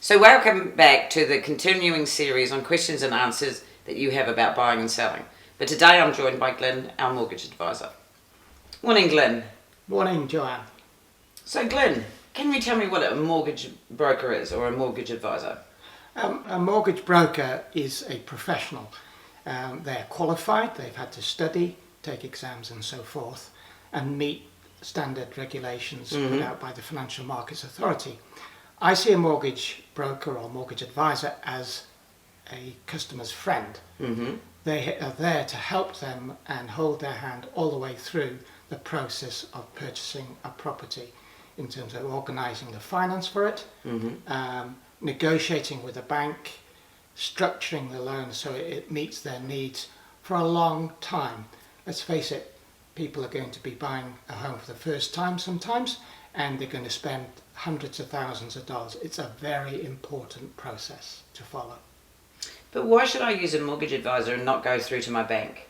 So welcome back to the continuing series on questions and answers that you have about buying and selling. But today I'm joined by Glyn, our mortgage advisor. Morning, Glyn. Morning, Joanne. So Glyn, can you tell me what a mortgage broker is or a mortgage advisor? A mortgage broker is a professional. They're qualified, they've had to study, take exams and so forth, and meet standard regulations put out by the Financial Markets Authority. I see a mortgage broker or mortgage advisor as a customer's friend. They are there to help them and hold their hand all the way through the process of purchasing a property in terms of organising the finance for it, negotiating with the bank, structuring the loan so it meets their needs for a long time. Let's face it, people are going to be buying a home for the first time sometimes, and they're going to spend hundreds of thousands of dollars. It's a very important process to follow. But why should I use a mortgage advisor and not go through to my bank?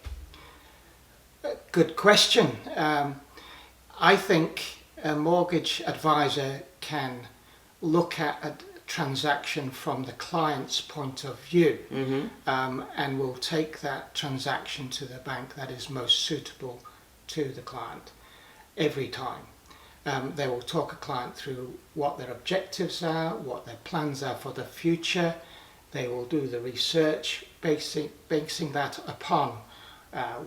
Good question. I think a mortgage advisor can look at a transaction from the client's point of view and will take that transaction to the bank that is most suitable to the client every time. They will talk a client through what their objectives are, what their plans are for the future. They will do the research, basing that upon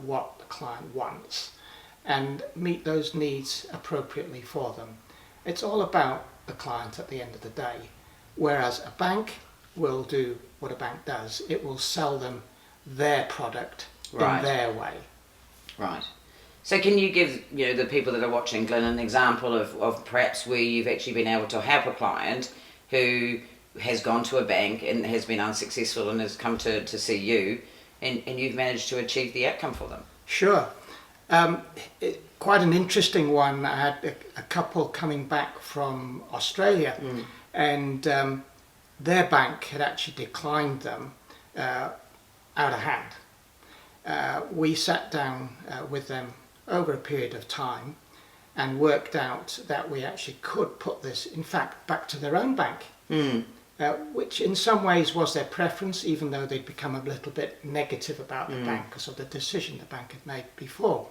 what the client wants, and meet those needs appropriately for them. It's all about the client at the end of the day, whereas a bank will do what a bank does. It will sell them their product in their way. Right. So can you give the people that are watching, Glyn, an example of perhaps where you've actually been able to help a client who has gone to a bank and has been unsuccessful and has come to see you, and you've managed to achieve the outcome for them? Sure. Quite an interesting one. I had a couple coming back from Australia and their bank had actually declined them out of hand. We sat down with them over a period of time and worked out that we actually could put this, in fact, back to their own bank, which in some ways was their preference, even though they'd become a little bit negative about the bank because of the decision the bank had made before.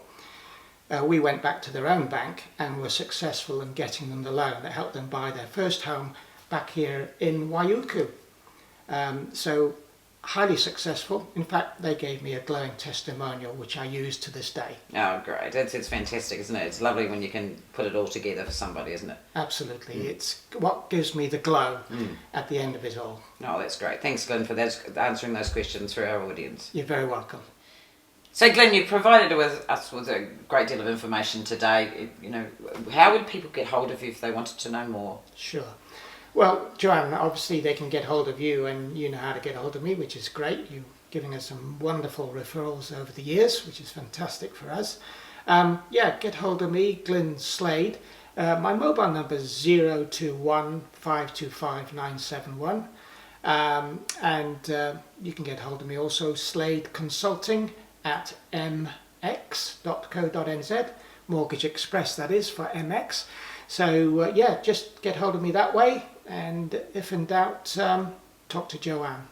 We went back to their own bank and were successful in getting them the loan that helped them buy their first home back here in Waiuku. So highly successful. In fact, they gave me a glowing testimonial, which I use to this day. Oh, great. It's fantastic, isn't it? It's lovely when you can put it all together for somebody, isn't it? Absolutely. It's what gives me the glow at the end of it all. Oh, that's great. Thanks, Glyn, for answering those questions for our audience. You're very welcome. So, Glyn, you've provided us with a great deal of information today. How would people get hold of you if they wanted to know more? Sure. Well, Joanne, obviously they can get hold of you, and you know how to get hold of me, which is great. You're giving us some wonderful referrals over the years, which is fantastic for us. Get hold of me, Glyn Slade. My mobile number is 021 525 971. And you can get hold of me also, Slade Consulting at mx.co.nz, Mortgage Express, that is, for MX. So just get hold of me that way, and if in doubt, talk to Joanne.